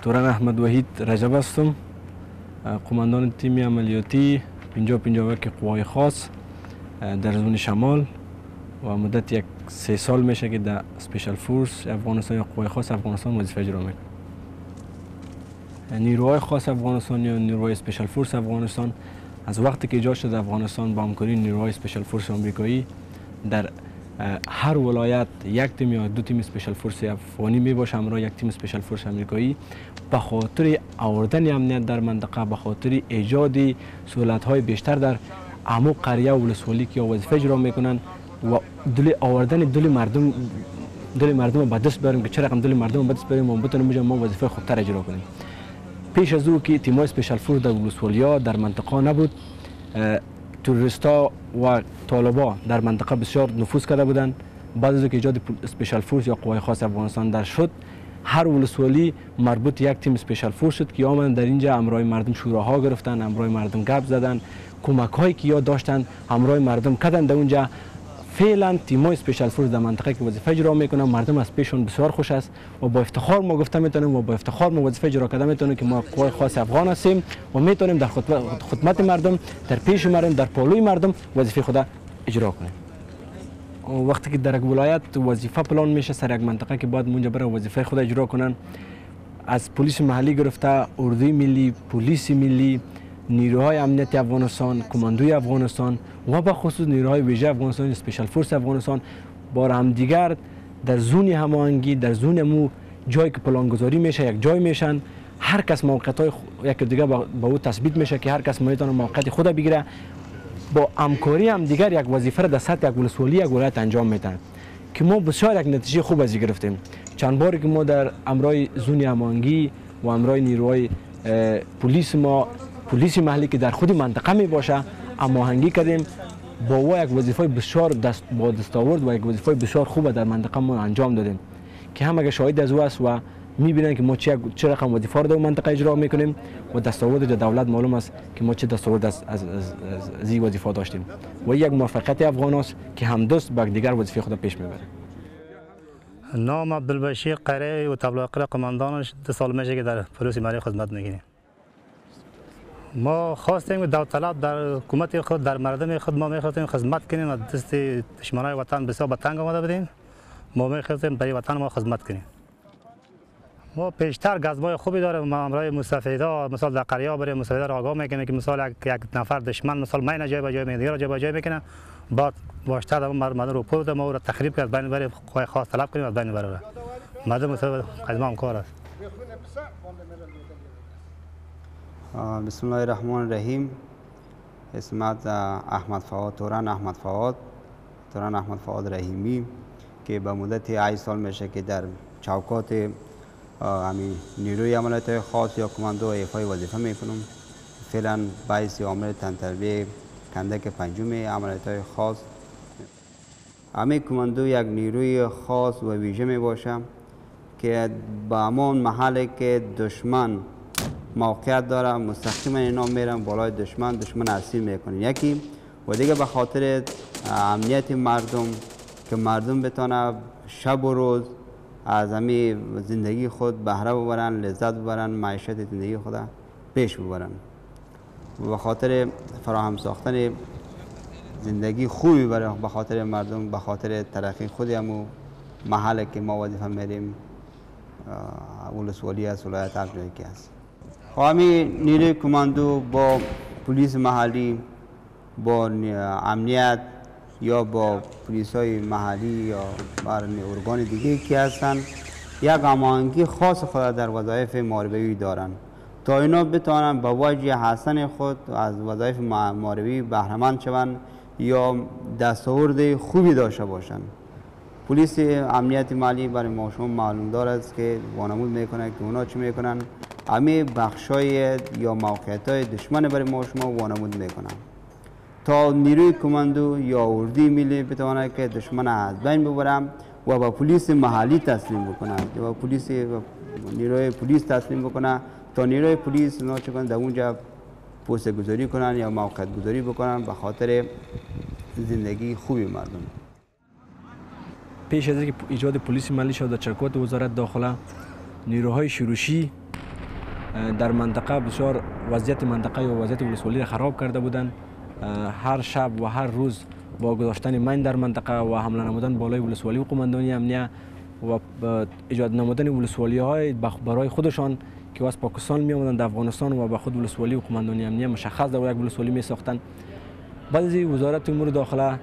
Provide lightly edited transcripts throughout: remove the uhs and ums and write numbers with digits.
توران احمد وحید رجب هستم، قماندان تیم عملیاتی 5051 قوای خاص در زون شمال و مدت 3 سال میشه که در اسپیشال فورس افغانستان یا قوای خاص افغانستان وظیفه اجرا میکنم. نیروهای خاص افغانستان یا نیروهای اسپیشال فورس افغانستان از وقتی که ایجاد شد افغانستان با همکاری نیروهای اسپیشال فورس آمریکایی در هر ولایت یک تیم یا 2 تیم اسپیشال فورس افغانی می باشه همراه یک تیم اسپیشال فورس آمریکایی به خاطر آوردن امنیت در منطقه، به خاطر ایجاد سهولت‌های بیشتر در عمق قریه و ولسوالی که وظیفه اجرا میکنن و آوردن دل مردم به دست بیاریم که چه رقم دل مردم به دست بیاریم و بتونیم ما وظیفه خوبتر اجرا کنیم. پیش از او که تیم‌های اسپیشال فورس در ولسوالیا در منطقه نبود، تروریستا و طالبا در منطقه بسیار نفوذ کرده بودند. بعد از اینکه ایجاد اسپیشال فورس یا قوای خاص افغانستان در شد، هر ولسوالی مربوط یک تیم اسپیشال فورس شد که آمدن در اینجا همراه مردم شوراها گرفتن، همراه مردم گپ زدن، کمک هایی که یا داشتن همراه مردم کردن در اونجا. فعلا تیم‌های اسپیشال فورس در منطقه که وظیفه اجرا میکنن مردم از پیشون بسیار خوش است و با افتخار ما گفته میتونیم و با افتخار ما وظیفه اجرا کرده میتونیم که ما قوای خاص افغان هستیم و میتونیم در خدمت مردم، در پیش مردم، در پالوی مردم وظیفه خود اجرا کنیم. وقتی که در یک ولایت وظیفه پلان میشه سر یک منطقه که باید اونجا برای وظیفه خود اجرا کنن، از پلیس محلی گرفته اردوی ملی، پلیس ملی، نیروهای امنیتی افغانستان، کماندوی افغانستان و به خصوص نیروهای ویژه افغانستان، اسپیشال فورس افغانستان با همدیگر در زون هماهنگی، در زون مو جایی که پلانگذاری میشه یک جای میشن، هر کس موقعیت‌های یک دیگه با او تثبیت میشه که هر کس میتونه موقعیت خود بگیره. با همکاری هم دیگر یک وظیفه را در سطح یک ولسوالی یک ولایت انجام میدن که ما بسیار یک نتیجه خوب از گرفتیم. چند باری که ما در امرای زون هماهنگی و امرای نیروهای پلیس محلی که در خود منطقه می باشه هماهنگی کردیم با یک وظیفه بسیار با دستاورد و یک وظیفه بسیار خوب در منطقه ما انجام دادیم که همه شاهد از او است و میبینن که ما چه رقم وظیفه رو در منطقه اجرا میکنیم و دستاورد دولت معلوم است که ما چه دستاورد از این وظیفه داشتیم و یک موفقیت افغان است که همدست با دیگر وظیفه خود پیش میبره. نام عبدالبشیر قره و تبلیغ قماندانش 2 سال میشه که در پلیس محلی خدمت میکنیم. ما خواستیم داوطلب در حکومت خود در مردم خود ما میخواستیم خدمت کنیم و دست دشمنای وطن بسیار به تنگ آمده بودیم. ما میخواستیم برای وطن ما خدمت کنیم. ما پیشتر گزبای خوبی داریم، ما امرای مستفیدا مثلا در قریه برای مستفیدا را آگاه میکنه که مثلا یک نفر دشمن مثلا ماین جای به جای میگیره جای به جای میکنه، بعد واشتر مردم رو پود ما رو تخریب کرد بین برای قوای خاص طلب کنیم از بین بره مردم مستفید قدم کار است. بسم الله الرحمن الرحیم. اسمت احمد فواد توران احمد فواد رحیمی که به مدت 8 سال میشه که در چوکات نیروی عملیات خاص یا کماندو ایفای وظیفه میکنم. فعلا باعث عامل تنتربیه کندک 5 عملیات خاص. کماندو یک نیروی خاص و ویژه می باشه که با همون محلی که دشمن موقعیت داره مستقیما اینا میرن بالای دشمن اسیر میکنن. یکی و دیگه به خاطر امنیت مردم که مردم بتونه شب و روز از همین زندگی خود بهره ببرن، لذت ببرن، معیشت زندگی خود پیش ببرن و به خاطر فراهم ساختن زندگی خوبی برای به خاطر مردم، به خاطر ترقی خود همون محل که ما وظیفه میریم ولسوالی از ولایت هر جایی که هست. همین نیروی کماندو با پلیس محلی، با امنیت یا با پلیس های محلی یا ارگان دیگه که هستن یک هماهنگی خاص خود در وظایف محاربه‌ای دارن تا اینا بتوانن با وجه حسن خود از وظایف محاربه‌ای بهره‌مند شوند یا دستاورد خوبی داشته باشند. پلیس امنیت مالی برای ما شما معلوم دار است که وانمود میکنه که اونا چی میکنن، همه بخشای یا موقعیت‌های دشمن برای ما شما وانمود میکنن تا نیروی کماندو یا اردوی ملی بتواند که دشمن از بین ببرم و با پلیس محلی تسلیم بکنه یا با نیروی پلیس تسلیم بکنه تا نیروی پلیس اونا چه کنن در اونجا پوسته گذاری کنن یا موقعیت گذاری بکنن به خاطر زندگی خوبی مردم. پیش از اینکه ایجاد پلیس ملی شد در چرکات وزارت داخله، نیروهای شورشی در منطقه بسیار وضعیت منطقه و وضعیت ولسوالی را خراب کرده بودند. هر شب و هر روز با گذاشتن من در منطقه و حمله نمودن بالای ولسوالی و قماندانی امنیه و ایجاد نمودن ولسوالی های برای خودشان که از پاکستان می آمدند در افغانستان و به خود ولسوالی و قماندانی امنیه مشخص در یک ولسوالی می ساختند. بعد از وزارت امور داخله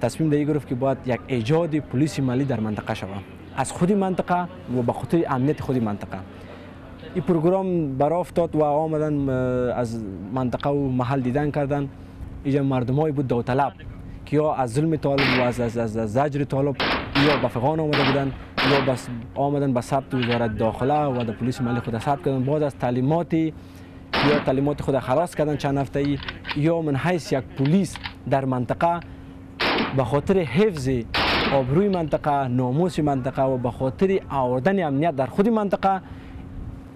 تصمیم در گرفت که باید یک ایجاد پلیس ملی در منطقه شود از خود منطقه و به خاطر امنیت خود منطقه. این پروگرام برآ افتاد و آمدن از منطقه و محل دیدن کردن. اینجا مردمایی بود داوطلب که یا از ظلم طالب و از زجر طالب یا به فغان آمده بودن یا بس آمدن به ثبت وزارت داخله و در پلیس ملی خود ثبت کردن. باز از تعلیمات خود خلاص کردن چند هفته‌ای یا من حیث یک پلیس در منطقه به خاطر حفظ آبروی منطقه، ناموس منطقه و به خاطر آوردن امنیت در خود منطقه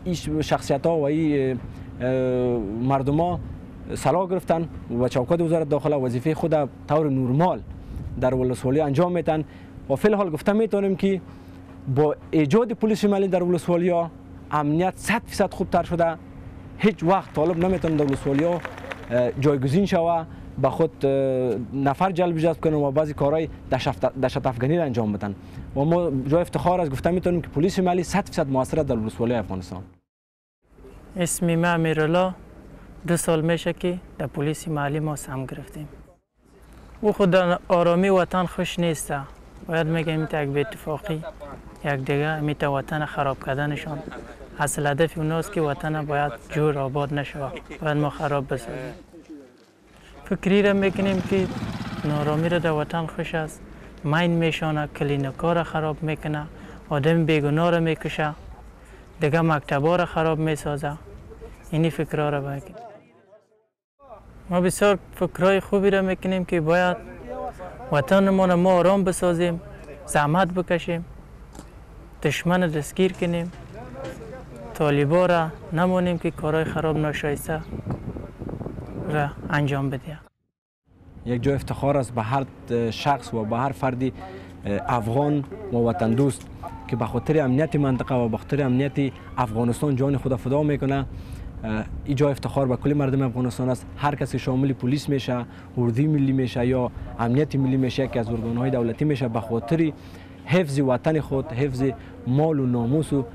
این شخصیت ها و این مردم ها صلاح گرفتن و چوکات وزارت داخله وظیفه خود طور نرمال در ولسوالی انجام میتن و فی الحال گفته میتونیم که با ایجاد پلیس ملی در ولسوالی ها امنیت 100% خوبتر شده. هیچ وقت طالب نمیتونه در ولسوالی ها جایگزین شوه به خود نفر جذب کنه و بعضی کارهای دهشت افغانی را انجام بدن و ما جای افتخار از گفته میتونیم که پلیس ملی 100% موثر در ولسوالی افغانستان. اسم من امیرالله 2 سال میشه که در پلیس محلی ما سهم گرفتیم. او خود در آرامی وطن خوش نیست. باید میگیم یک به اتفاقی یک دیگه میت وطن خراب کردنشان. اصل هدف اوناست که وطن باید جور آباد نشود. باید ما خراب بسازیم. فکری را میکنیم که نارامی را در وطن خوش است. مین میشانه، کلینیکا را خراب میکنه، آدم بیگناه را میکشه، دیگه مکتبا را خراب میسازه. اینی فکرها را بکنیم. ما بسیار فکرهای خوبی را میکنیم که باید وطنمان ما آرام بسازیم، زحمت بکشیم، دشمن دستگیر کنیم، طالبا را نمانیم که کارهای خراب ناشایسته را انجام بده. یک جای افتخار است به هر شخص و به هر فردی افغان و وطن دوست که به خاطر امنیت منطقه و به خاطر امنیت افغانستان جان خود فدا میکنه. این جای افتخار به کل مردم افغانستان است. هر کسی شامل پلیس میشه، اردوی ملی میشه یا امنیت ملی میشه که از ارگانهای دولتی میشه به خاطر حفظ وطن خود، حفظ مال و ناموس و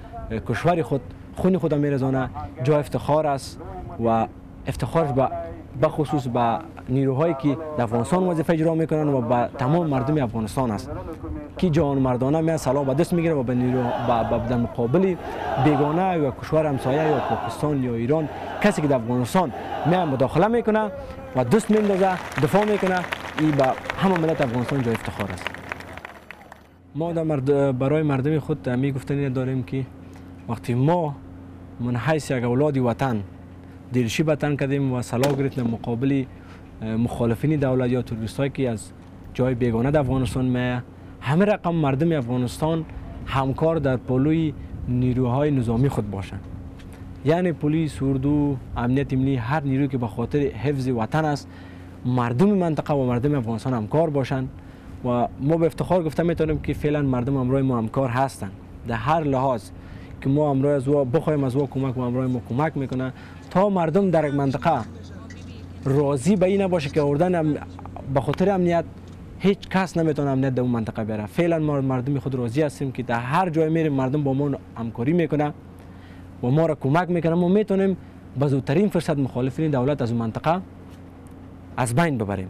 کشور خود خون خود میرزانه. جای افتخار است و افتخار به خصوص به نیروهایی که در افغانستان وظیفه اجرا میکنن و به تمام مردم افغانستان است که جان مردانه می سلاح به دست میگیره و به نیرو در مقابل بیگانه یا کشور همسایه یا پاکستان یا ایران کسی که در افغانستان می مداخله میکنه و دست میندازه دفاع میکنه. این به همه ملت افغانستان جای افتخار است. ما برای مردم خود می گفتنی داریم که وقتی ما من حیث یک اولاد وطن دلشی وطن کردیم و صلاح گرفتیم مقابل مخالفین دولت یا تروریستایی که از جای بیگانه در افغانستان میه، همه رقم مردم افغانستان همکار در پلوی نیروهای نظامی خود باشند. یعنی پلیس، اردو، امنیت ملی، هر نیروی که به خاطر حفظ وطن است مردم منطقه و مردم افغانستان همکار باشند و ما به افتخار گفته میتونیم که فعلا مردم همراه ما همکار هستند در هر لحاظ که ما همراه از او بخوایم از او کمک و همراه ما کمک میکنه تا مردم در یک منطقه راضی به این نباشه که آوردن به خاطر امنیت هیچ کس نمیتونه امنیت در اون منطقه بیاره. فعلا ما مردم خود راضی هستیم که در هر جای میریم مردم با ما همکاری میکنه و ما را کمک میکنه. ما میتونیم به زودترین فرصت مخالفین دولت از اون منطقه از بین ببریم.